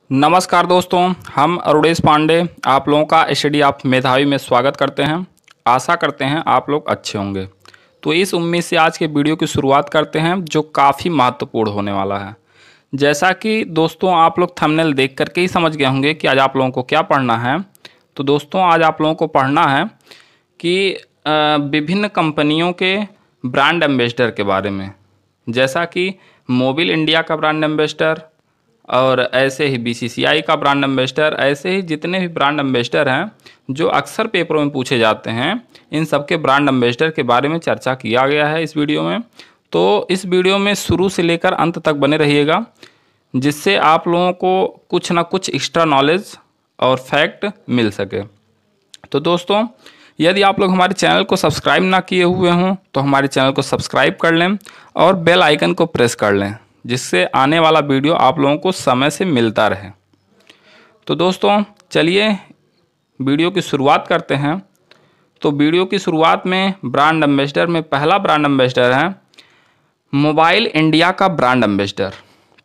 नमस्कार दोस्तों, हम अरुणेश पांडे आप लोगों का स्टडी ऑफ मेधावी में स्वागत करते हैं। आशा करते हैं आप लोग अच्छे होंगे। तो इस उम्मीद से आज के वीडियो की शुरुआत करते हैं जो काफ़ी महत्वपूर्ण होने वाला है। जैसा कि दोस्तों आप लोग थंबनेल देख करके ही समझ गए होंगे कि आज आप लोगों को क्या पढ़ना है। तो दोस्तों आज आप लोगों को पढ़ना है कि विभिन्न कंपनियों के ब्रांड एम्बेसडर के बारे में, जैसा कि मोबिल इंडिया का ब्रांड एम्बेसडर और ऐसे ही बीसीसीआई का ब्रांड एम्बेसडर, ऐसे ही जितने भी ब्रांड एम्बेसडर हैं जो अक्सर पेपरों में पूछे जाते हैं, इन सब के ब्रांड एम्बेसडर के बारे में चर्चा किया गया है इस वीडियो में। तो इस वीडियो में शुरू से लेकर अंत तक बने रहिएगा, जिससे आप लोगों को कुछ ना कुछ एक्स्ट्रा नॉलेज और फैक्ट मिल सके। तो दोस्तों यदि आप लोग हमारे चैनल को सब्सक्राइब ना किए हुए हों तो हमारे चैनल को सब्सक्राइब कर लें और बेल आइकन को प्रेस कर लें, जिससे आने वाला वीडियो आप लोगों को समय से मिलता रहे। तो दोस्तों चलिए वीडियो की शुरुआत करते हैं। तो वीडियो की शुरुआत में ब्रांड एम्बेसडर में पहला ब्रांड एम्बेसडर है मोबाइल इंडिया का ब्रांड एम्बेसडर।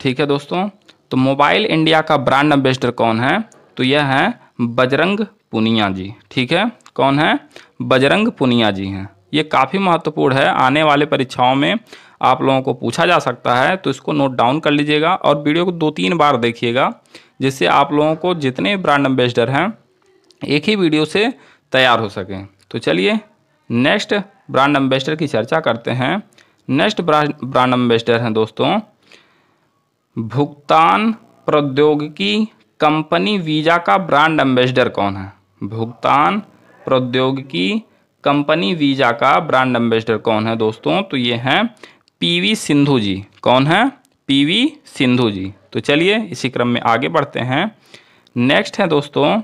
ठीक है दोस्तों, तो मोबाइल इंडिया का ब्रांड एम्बेसडर कौन है? तो यह है बजरंग पुनिया जी। ठीक है, कौन है? बजरंग पुनिया जी हैं। ये काफ़ी महत्वपूर्ण है, आने वाले परीक्षाओं में आप लोगों को पूछा जा सकता है, तो इसको नोट डाउन कर लीजिएगा और वीडियो को 2-3 बार देखिएगा, जिससे आप लोगों को जितने ब्रांड एम्बेसडर हैं एक ही वीडियो से तैयार हो सकें। तो चलिए नेक्स्ट ब्रांड एम्बेसडर की चर्चा करते हैं। नेक्स्ट ब्रांड एम्बेसडर हैं दोस्तों भुगतान प्रौद्योगिकी कंपनी वीजा का ब्रांड एम्बेसडर कौन है? भुगतान प्रौद्योगिकी कंपनी वीजा का ब्रांड एम्बेसडर कौन है दोस्तों? तो ये हैं पीवी सिंधु जी। कौन है? पीवी सिंधु जी। तो चलिए इसी क्रम में आगे बढ़ते हैं। नेक्स्ट है दोस्तों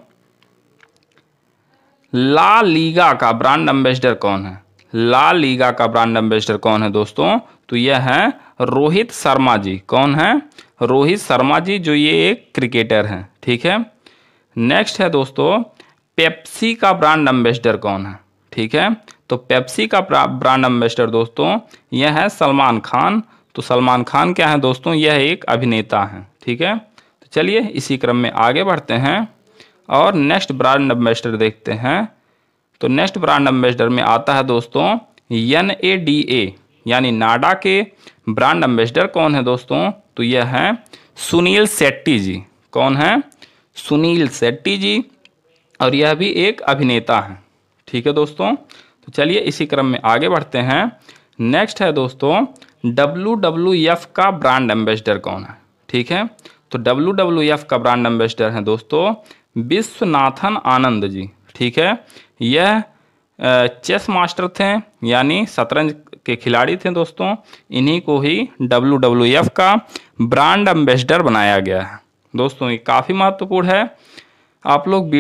ला लीगा का ब्रांड एम्बेसडर कौन है? ला लीगा का ब्रांड एम्बेसडर कौन है दोस्तों? तो यह है रोहित शर्मा जी। कौन है? रोहित शर्मा जी, जो ये एक क्रिकेटर हैं। ठीक है। नेक्स्ट है दोस्तों पेप्सी का ब्रांड एम्बेसडर कौन है? ठीक है, तो पेप्सी का ब्रांड एम्बेसडर दोस्तों यह है सलमान खान। तो सलमान खान क्या है दोस्तों? यह एक अभिनेता हैं। ठीक है, तो चलिए इसी क्रम में आगे बढ़ते हैं और नेक्स्ट ब्रांड एम्बेसडर देखते हैं। तो नेक्स्ट ब्रांड एम्बेसडर में आता है दोस्तों NADA यानी नाडा के ब्रांड एम्बेसडर कौन है दोस्तों? तो यह है सुनील शेट्टी जी। कौन है? सुनील शेट्टी जी, और यह भी एक अभिनेता हैं। ठीक है दोस्तों, तो चलिए इसी क्रम में आगे बढ़ते हैं। नेक्स्ट है दोस्तों WWF का ब्रांड एम्बेसडर कौन है? ठीक है, तो WWF का ब्रांड एम्बेसडर है दोस्तों विश्वनाथन आनंद जी। ठीक है, यह चेस मास्टर थे, यानी शतरंज के खिलाड़ी थे दोस्तों। इन्हीं को ही WWF का ब्रांड एम्बेसडर बनाया गया है। दोस्तों ये काफ़ी महत्वपूर्ण है। आप लोग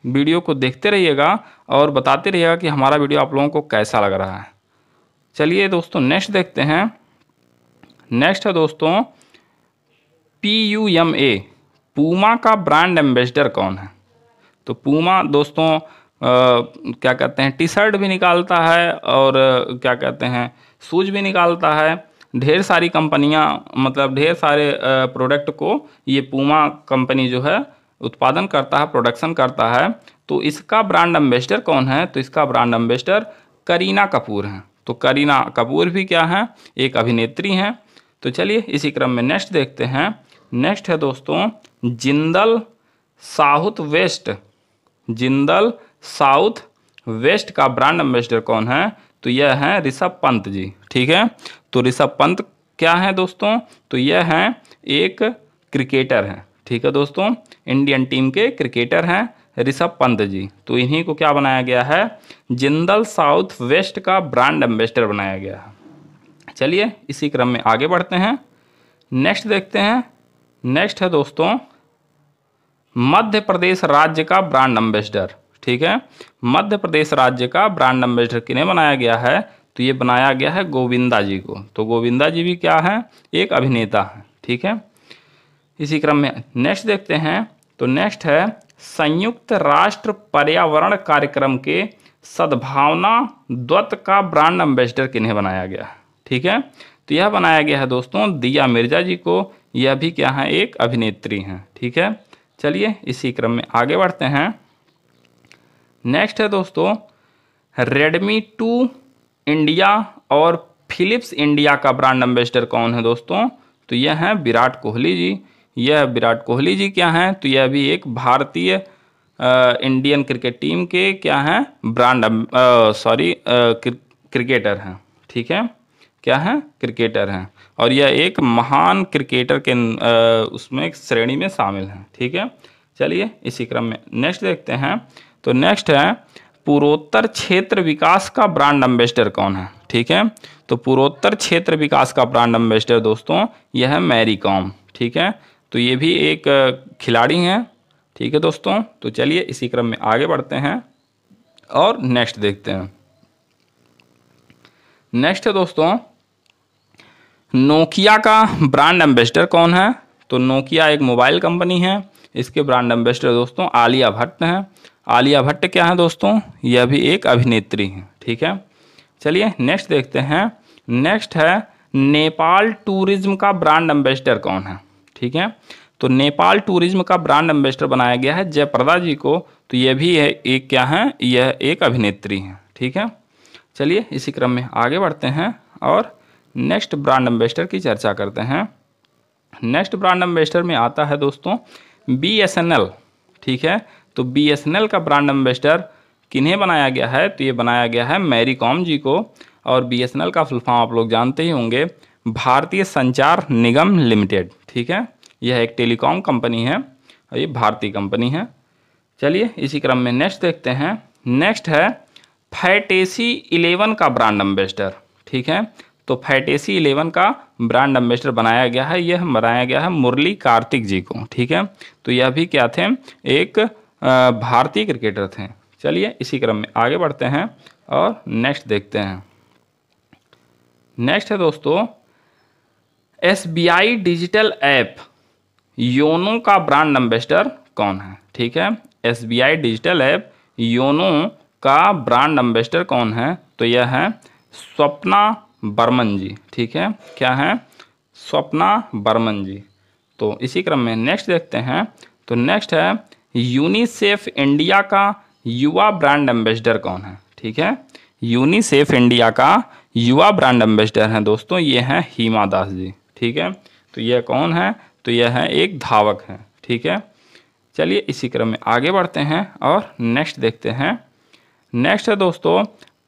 वीडियो को देखते रहिएगा और बताते रहिएगा कि हमारा वीडियो आप लोगों को कैसा लग रहा है। चलिए दोस्तों नेक्स्ट देखते हैं। नेक्स्ट है दोस्तों PUMA पूमा का ब्रांड एम्बेसडर कौन है? तो पूमा दोस्तों क्या कहते हैं, टी शर्ट भी निकालता है और क्या कहते हैं शूज भी निकालता है। ढेर सारी कंपनियां, मतलब ढेर सारे प्रोडक्ट को ये पूमा कंपनी जो है उत्पादन करता है, प्रोडक्शन करता है। तो इसका ब्रांड एम्बेसडर कौन है? तो इसका ब्रांड एम्बेसडर करीना कपूर हैं। तो करीना कपूर भी क्या है? एक अभिनेत्री हैं। तो चलिए इसी क्रम में नेक्स्ट देखते हैं। नेक्स्ट है दोस्तों जिंदल साउथ वेस्ट का ब्रांड एम्बेसडर कौन है? तो यह है ऋषभ पंत जी। ठीक है, तो ऋषभ पंत क्या है दोस्तों? तो यह है एक क्रिकेटर हैं। ठीक है दोस्तों, इंडियन टीम के क्रिकेटर हैं ऋषभ पंत जी। तो इन्हीं को क्या बनाया गया है? जिंदल साउथ वेस्ट का ब्रांड एम्बेसडर बनाया गया है। चलिए इसी क्रम में आगे बढ़ते हैं। नेक्स्ट देखते हैं। नेक्स्ट है दोस्तों मध्य प्रदेश राज्य का ब्रांड एम्बेसडर। ठीक है, मध्य प्रदेश राज्य का ब्रांड एम्बेसडर किन्हें बनाया गया है? तो ये बनाया गया है गोविंदा जी को। तो गोविंदा जी भी क्या है? एक अभिनेता है। ठीक है, इसी क्रम में नेक्स्ट देखते हैं। तो नेक्स्ट है संयुक्त राष्ट्र पर्यावरण कार्यक्रम के सद्भावना दूत का ब्रांड एम्बेसडर किन्हें बनाया गया है? ठीक है, तो यह बनाया गया है दोस्तों दिया मिर्जा जी को। यह भी क्या है, एक अभिनेत्री हैं। ठीक है, चलिए इसी क्रम में आगे बढ़ते हैं। नेक्स्ट है दोस्तों, रेडमी 2 इंडिया और फिलिप्स इंडिया का ब्रांड एम्बेसडर कौन है दोस्तों? तो यह है विराट कोहली जी। यह विराट कोहली जी क्या हैं, तो यह भी एक भारतीय इंडियन क्रिकेट टीम के क्या हैं, ब्रांड क्रिकेटर हैं। ठीक है, क्या हैं, क्रिकेटर हैं, और यह एक महान क्रिकेटर के उसमें एक श्रेणी में शामिल हैं। ठीक है, चलिए इसी क्रम में नेक्स्ट देखते हैं। तो नेक्स्ट है, पूर्वोत्तर क्षेत्र विकास का ब्रांड एम्बेसडर कौन है? ठीक है, तो पूर्वोत्तर क्षेत्र विकास का ब्रांड एम्बेसडर दोस्तों यह है मैरी कॉम। ठीक है, तो ये भी एक खिलाड़ी हैं। ठीक है दोस्तों, तो चलिए इसी क्रम में आगे बढ़ते हैं और नेक्स्ट देखते हैं। नेक्स्ट है दोस्तों, नोकिया का ब्रांड एम्बेसडर कौन है? तो नोकिया एक मोबाइल कंपनी है, इसके ब्रांड एम्बेसडर दोस्तों आलिया भट्ट हैं। आलिया भट्ट क्या है दोस्तों? यह भी एक अभिनेत्री हैं। ठीक है, चलिए नेक्स्ट देखते हैं। नेक्स्ट है, नेपाल टूरिज्म का ब्रांड एम्बेसडर कौन है? ठीक है, तो नेपाल टूरिज्म का ब्रांड एम्बेसडर बनाया गया है जयप्रदा जी को। तो यह भी है एक क्या है, यह एक अभिनेत्री हैं। ठीक है, चलिए इसी क्रम में आगे बढ़ते हैं और नेक्स्ट ब्रांड एम्बेसडर की चर्चा करते हैं। नेक्स्ट ब्रांड एम्बेसडर में आता है दोस्तों BSNL। ठीक है, तो BSNL का ब्रांड एम्बेसडर किन्हें बनाया गया है? तो ये बनाया गया है मैरी कॉम जी को। और BSNL का फुल फॉर्म आप लोग जानते ही होंगे, भारतीय संचार निगम लिमिटेड। ठीक है, यह एक टेलीकॉम कंपनी है और ये भारतीय कंपनी है। चलिए इसी क्रम में नेक्स्ट देखते हैं। नेक्स्ट है फैंटेसी 11 का ब्रांड एम्बेसडर। ठीक है, तो फैंटेसी 11 का ब्रांड एम्बेसडर बनाया गया है, यह बनाया गया है मुरली कार्तिक जी को। ठीक है, तो यह भी क्या थे, एक भारतीय क्रिकेटर थे। चलिए इसी क्रम में आगे बढ़ते हैं और नेक्स्ट देखते हैं। नेक्स्ट है दोस्तों, SBI डिजिटल ऐप योनो का ब्रांड एम्बेसडर कौन है? ठीक है, SBI डिजिटल ऐप योनो का ब्रांड एम्बेसडर कौन है? तो यह है स्वप्ना बर्मन जी। ठीक है, क्या है, स्वप्ना बर्मन जी। तो इसी क्रम में नेक्स्ट देखते हैं। तो नेक्स्ट है, यूनिसेफ इंडिया का युवा ब्रांड एम्बेसडर कौन है? ठीक है, यूनिसेफ इंडिया का युवा ब्रांड एम्बेसडर हैं दोस्तों, ये हैं हिमा दास जी। ठीक है, तो यह कौन है? तो यह है एक धावक हैं। ठीक है, चलिए इसी क्रम में आगे बढ़ते हैं और नेक्स्ट देखते हैं। नेक्स्ट है दोस्तों,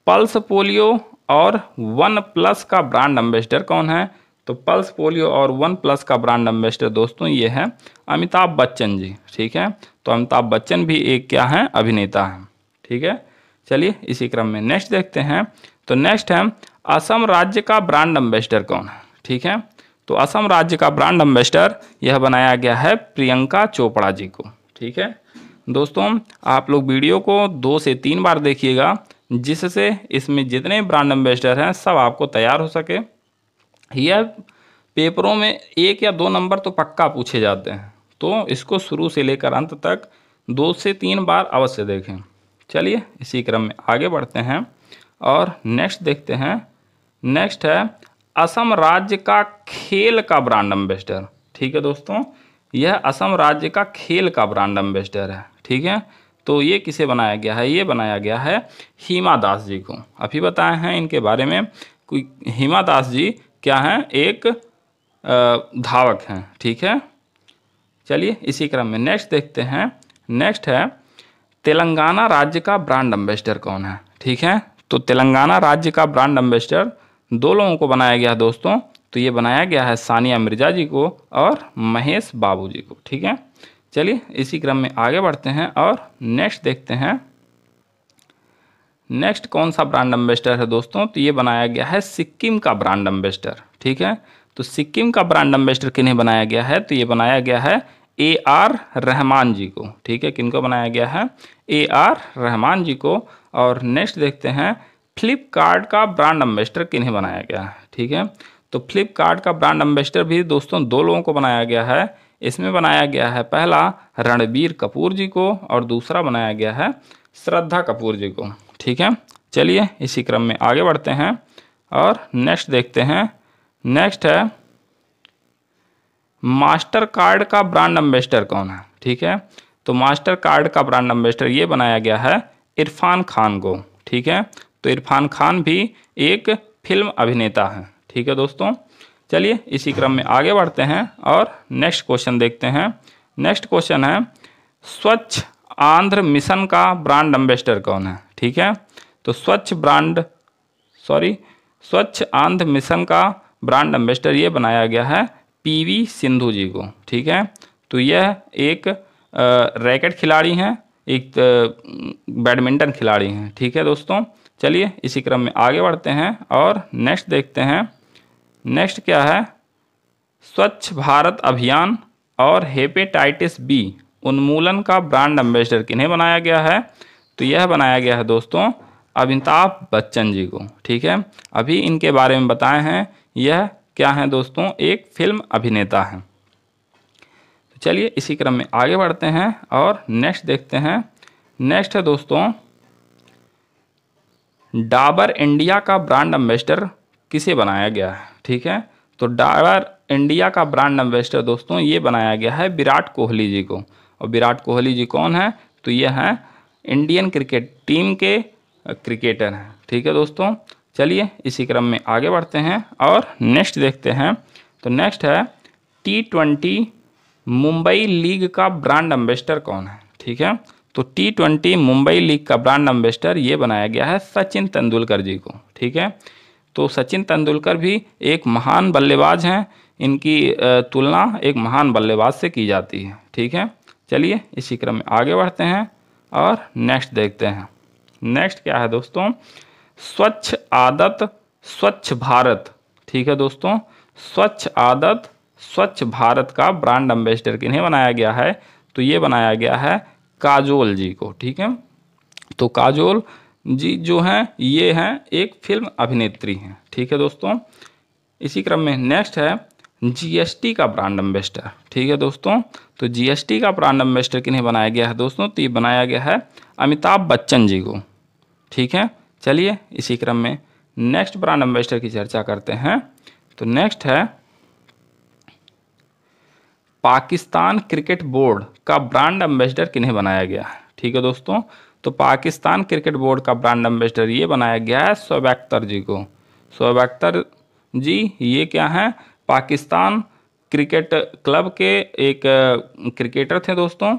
पल्स पोलियो और OnePlus का ब्रांड एम्बेसडर कौन है? तो पल्स पोलियो और OnePlus का ब्रांड एम्बेसडर दोस्तों ये है अमिताभ बच्चन जी। ठीक है, तो अमिताभ बच्चन भी एक क्या है, अभिनेता हैं। ठीक है, चलिए इसी क्रम में नेक्स्ट देखते हैं। तो नेक्स्ट है, असम राज्य का ब्रांड एम्बेसडर कौन है? ठीक है, तो असम राज्य का ब्रांड एम्बेसडर यह बनाया गया है प्रियंका चोपड़ा जी को। ठीक है दोस्तों, आप लोग वीडियो को 2 से 3 बार देखिएगा, जिससे इसमें जितने ब्रांड एम्बेसडर हैं सब आपको तैयार हो सके। यह पेपरों में 1 या 2 नंबर तो पक्का पूछे जाते हैं, तो इसको शुरू से लेकर अंत तक 2 से 3 बार अवश्य देखें। चलिए इसी क्रम में आगे बढ़ते हैं और नेक्स्ट देखते हैं। नेक्स्ट है, असम राज्य का खेल का ब्रांड एम्बेसडर। ठीक है दोस्तों, यह असम राज्य का खेल का ब्रांड एम्बेसडर है। ठीक है, तो ये किसे बनाया गया है? ये बनाया गया है हिमा दास जी को। अभी बताए हैं इनके बारे में। कोई हिमा दास जी क्या हैं, एक धावक हैं। ठीक है, चलिए इसी क्रम में नेक्स्ट देखते हैं। नेक्स्ट है, तेलंगाना राज्य का ब्रांड एम्बेसडर कौन है? ठीक है, तो तेलंगाना राज्य का ब्रांड एम्बेसडर 2 लोगों को बनाया गया दोस्तों। तो ये बनाया गया है सानिया मिर्जा जी को और महेश बाबू जी को। ठीक है, चलिए इसी क्रम में आगे बढ़ते हैं और नेक्स्ट देखते हैं। नेक्स्ट कौन सा ब्रांड एम्बेसडर है दोस्तों? तो ये बनाया गया है सिक्किम का ब्रांड एम्बेसडर। ठीक है, तो सिक्किम का ब्रांड एम्बेसडर किन्हें बनाया गया है? तो ये बनाया गया है AR रहमान जी को। ठीक है, किनको बनाया गया है? AR रहमान जी को। और नेक्स्ट देखते हैं, फ्लिपकार्ट का ब्रांड एम्बेसडर किन्हें बनाया गया है? ठीक है, तो फ्लिपकार्ट का ब्रांड एम्बेसडर भी दोस्तों 2 लोगों को बनाया गया है। इसमें बनाया गया है पहला रणबीर कपूर जी को और दूसरा बनाया गया है श्रद्धा कपूर जी को। ठीक है, चलिए इसी क्रम में आगे बढ़ते हैं और नेक्स्ट देखते हैं। नेक्स्ट है मास्टर कार्ड का ब्रांड एम्बेसडर कौन है? ठीक है, तो मास्टर कार्ड का ब्रांड एम्बेसडर ये बनाया गया है इरफान खान को। ठीक है, तो इरफान खान भी एक फिल्म अभिनेता हैं। ठीक है दोस्तों, चलिए इसी क्रम में आगे बढ़ते हैं और नेक्स्ट क्वेश्चन देखते हैं। नेक्स्ट क्वेश्चन है स्वच्छ आंध्र मिशन का ब्रांड एम्बेसडर कौन है? ठीक है, तो स्वच्छ आंध्र मिशन का ब्रांड एम्बेसडर ये बनाया गया है पीवी सिंधु जी को। ठीक है, तो यह एक रैकेट खिलाड़ी हैं, एक बैडमिंटन खिलाड़ी हैं। ठीक है दोस्तों, चलिए इसी क्रम में आगे बढ़ते हैं और नेक्स्ट देखते हैं। नेक्स्ट क्या है, स्वच्छ भारत अभियान और हेपेटाइटिस बी उन्मूलन का ब्रांड एम्बेसडर किन्हें बनाया गया है? तो यह बनाया गया है दोस्तों अमिताभ बच्चन जी को। ठीक है, अभी इनके बारे में बताए हैं, यह क्या है दोस्तों, एक फिल्म अभिनेता हैं। तो चलिए इसी क्रम में आगे बढ़ते हैं और नेक्स्ट देखते हैं। नेक्स्ट है दोस्तों डाबर इंडिया का ब्रांड एम्बेसडर किसे बनाया गया है? ठीक है, तो डाबर इंडिया का ब्रांड एम्बेसडर दोस्तों ये बनाया गया है विराट कोहली जी को। और विराट कोहली जी कौन है? तो ये हैं इंडियन क्रिकेट टीम के क्रिकेटर हैं। ठीक है दोस्तों, चलिए इसी क्रम में आगे बढ़ते हैं और नेक्स्ट देखते हैं। तो नेक्स्ट है T20 मुंबई लीग का ब्रांड एम्बेसडर कौन है? ठीक है, तो T20 मुंबई लीग का ब्रांड एम्बेसडर ये बनाया गया है सचिन तेंदुलकर जी को। ठीक है, तो सचिन तेंदुलकर भी एक महान बल्लेबाज हैं, इनकी तुलना एक महान बल्लेबाज से की जाती है। ठीक है, चलिए इसी क्रम में आगे बढ़ते हैं और नेक्स्ट देखते हैं। नेक्स्ट क्या है दोस्तों, स्वच्छ आदत स्वच्छ भारत। ठीक है दोस्तों, स्वच्छ आदत स्वच्छ भारत का ब्रांड एम्बेसडर किन्हें बनाया गया है? तो ये बनाया गया है काजोल जी को। ठीक है, तो काजोल जी जो हैं ये हैं एक फिल्म अभिनेत्री हैं। ठीक है दोस्तों, इसी क्रम में नेक्स्ट है जीएसटी का ब्रांड एम्बेसडर। ठीक है दोस्तों, तो जीएसटी का ब्रांड एम्बेसडर किन्हें बनाया गया है दोस्तों? तो ये बनाया गया है अमिताभ बच्चन जी को। ठीक है, चलिए इसी क्रम में नेक्स्ट ब्रांड एम्बेसडर की चर्चा करते हैं। तो नेक्स्ट है पाकिस्तान क्रिकेट बोर्ड का ब्रांड एम्बेसडर किन्हें बनाया गया है? ठीक है दोस्तों, तो पाकिस्तान क्रिकेट बोर्ड का ब्रांड एम्बेसडर ये बनाया गया है शोएब अख्तर जी को। शोएब अख्तर जी ये क्या हैं, पाकिस्तान क्रिकेट क्लब के एक क्रिकेटर थे दोस्तों।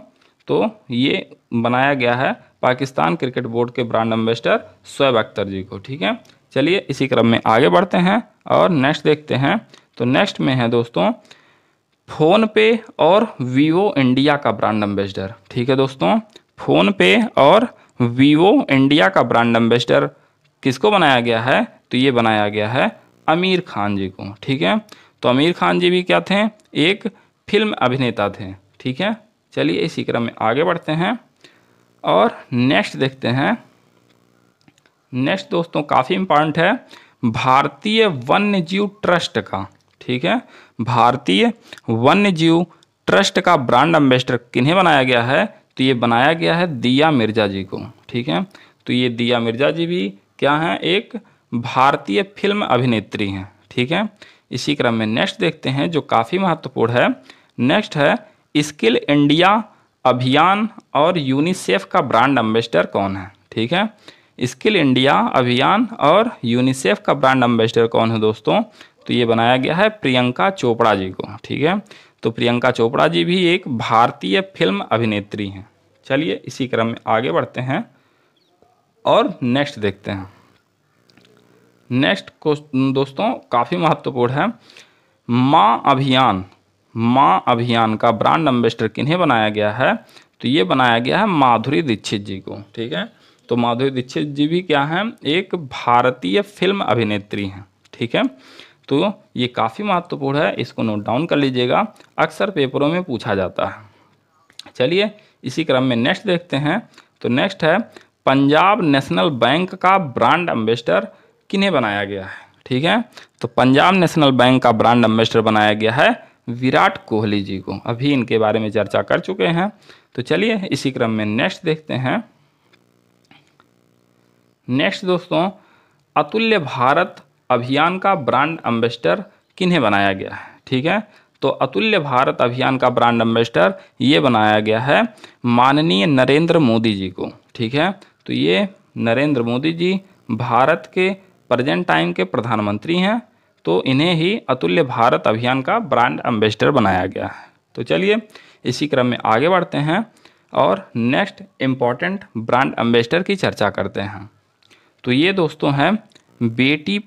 तो ये बनाया गया है पाकिस्तान क्रिकेट बोर्ड के ब्रांड एम्बेसडर शोएब अख्तर जी को। ठीक है, चलिए इसी क्रम में आगे बढ़ते हैं और नेक्स्ट देखते हैं। तो नेक्स्ट में है दोस्तों फ़ोनपे और वीवो इंडिया का ब्रांड एम्बेसडर। ठीक है दोस्तों, फ़ोनपे और वीवो इंडिया का ब्रांड एम्बेसडर किसको बनाया गया है? तो ये बनाया गया है आमिर खान जी को। ठीक है, तो आमिर खान जी भी क्या थे, एक फिल्म अभिनेता थे। ठीक है, चलिए इसी क्रम में आगे बढ़ते हैं और नेक्स्ट देखते हैं। नेक्स्ट दोस्तों काफ़ी इम्पॉर्टेंट है भारतीय वन्य जीव ट्रस्ट का। ठीक है, भारतीय वन्य जीव ट्रस्ट का ब्रांड एम्बेसडर किन्हें बनाया गया है? तो ये बनाया गया है दिया मिर्जा जी को। ठीक है, तो ये दिया मिर्जा जी भी क्या हैं, एक भारतीय फिल्म अभिनेत्री हैं। ठीक है, इसी क्रम में नेक्स्ट देखते हैं जो काफ़ी महत्वपूर्ण है। नेक्स्ट है स्किल इंडिया अभियान और यूनिसेफ का ब्रांड एम्बेसडर कौन है? ठीक है, स्किल इंडिया अभियान और यूनिसेफ का ब्रांड एम्बेसडर कौन है दोस्तों? तो ये बनाया गया है प्रियंका चोपड़ा जी को। ठीक है, तो प्रियंका चोपड़ा जी भी एक भारतीय फिल्म अभिनेत्री हैं। चलिए इसी क्रम में आगे बढ़ते हैं और नेक्स्ट देखते हैं। नेक्स्ट दोस्तों काफ़ी महत्वपूर्ण है माँ अभियान का ब्रांड एम्बेसडर किन्हें बनाया गया है? तो ये बनाया गया है माधुरी दीक्षित जी को। ठीक है, तो माधुरी दीक्षित जी भी क्या हैं, एक भारतीय फिल्म अभिनेत्री हैं। ठीक है, तो ये काफ़ी महत्वपूर्ण है, इसको नोट डाउन कर लीजिएगा, अक्सर पेपरों में पूछा जाता है। चलिए इसी क्रम में नेक्स्ट देखते हैं। तो नेक्स्ट है पंजाब नेशनल बैंक का ब्रांड एम्बेसडर किन्हें बनाया गया है? ठीक है, तो पंजाब नेशनल बैंक का ब्रांड एम्बेसडर बनाया गया है विराट कोहली जी को। अभी इनके बारे में चर्चा कर चुके हैं। तो चलिए इसी क्रम में नेक्स्ट देखते हैं। नेक्स्ट दोस्तों अतुल्य भारत अभियान का ब्रांड एम्बेसडर किन्हें बनाया गया है? ठीक है, तो अतुल्य भारत अभियान का ब्रांड एम्बेसडर ये बनाया गया है माननीय नरेंद्र मोदी जी को। ठीक है, तो ये नरेंद्र मोदी जी भारत के प्रेजेंट टाइम के प्रधानमंत्री हैं, तो इन्हें ही अतुल्य भारत अभियान का ब्रांड एम्बेसडर बनाया गया है। तो चलिए इसी क्रम में आगे बढ़ते हैं और नेक्स्ट इम्पॉर्टेंट ब्रांड एम्बेसडर की चर्चा करते हैं। तो ये दोस्तों हैं बेटी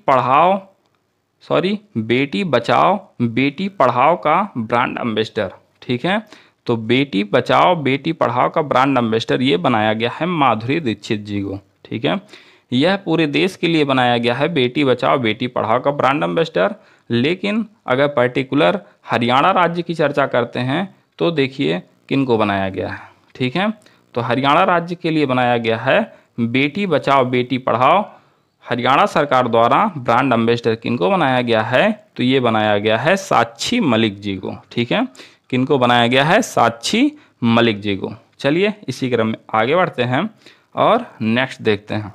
बचाओ बेटी पढ़ाओ का ब्रांड एम्बेसडर। ठीक है, तो बेटी बचाओ बेटी पढ़ाओ का ब्रांड एम्बेसडर ये बनाया गया है माधुरी दीक्षित जी को। ठीक है, यह पूरे देश के लिए बनाया गया है बेटी बचाओ बेटी पढ़ाओ का ब्रांड एम्बेसडर। लेकिन अगर पर्टिकुलर हरियाणा राज्य की चर्चा करते हैं तो देखिए किनको बनाया गया है। ठीक है, तो हरियाणा राज्य के लिए बनाया गया है बेटी बचाओ बेटी पढ़ाओ। हरियाणा सरकार द्वारा ब्रांड एम्बेसडर किनको बनाया गया है, तो ये बनाया गया है साक्षी मलिक जी को। ठीक है, किनको बनाया गया है, साक्षी मलिक जी को। चलिए इसी क्रम में आगे बढ़ते हैं और नेक्स्ट देखते हैं।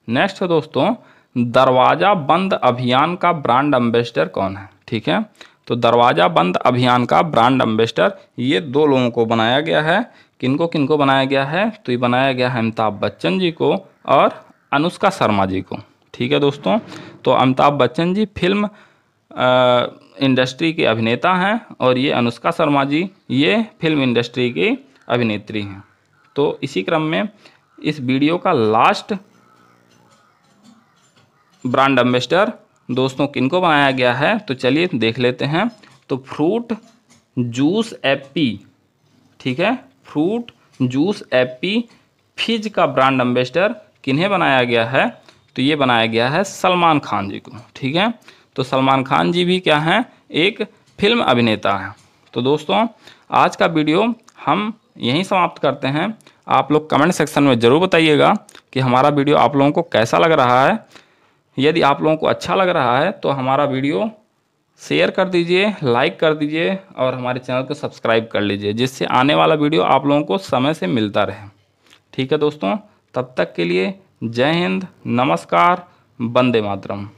नेक्स्ट दोस्तों दरवाज़ा बंद अभियान का ब्रांड एम्बेसडर कौन है। ठीक है, तो दरवाज़ा बंद अभियान का ब्रांड एम्बेसडर ये दो लोगों को बनाया गया है। किनको किनको बनाया गया है, तो ये बनाया गया है अमिताभ बच्चन जी को और अनुष्का शर्मा जी को। ठीक है दोस्तों, तो अमिताभ बच्चन जी फिल्म इंडस्ट्री के अभिनेता हैं और ये अनुष्का शर्मा जी ये फिल्म इंडस्ट्री की अभिनेत्री हैं। तो इसी क्रम में इस वीडियो का लास्ट ब्रांड एम्बेसडर दोस्तों किनको बनाया गया है, तो चलिए देख लेते हैं। तो फ्रूट जूस एप्पी, ठीक है, फ्रूट जूस एप्पी फिज का ब्रांड एम्बेसडर किन्हें बनाया गया है, तो ये बनाया गया है सलमान खान जी को। ठीक है, तो सलमान खान जी भी क्या हैं, एक फिल्म अभिनेता हैं। तो दोस्तों आज का वीडियो हम यहीं समाप्त करते हैं। आप लोग कमेंट सेक्शन में ज़रूर बताइएगा कि हमारा वीडियो आप लोगों को कैसा लग रहा है। यदि आप लोगों को अच्छा लग रहा है तो हमारा वीडियो शेयर कर दीजिए, लाइक कर दीजिए और हमारे चैनल को सब्सक्राइब कर लीजिए, जिससे आने वाला वीडियो आप लोगों को समय से मिलता रहे। ठीक है दोस्तों, तब तक के लिए जय हिंद, नमस्कार, वंदे मातरम।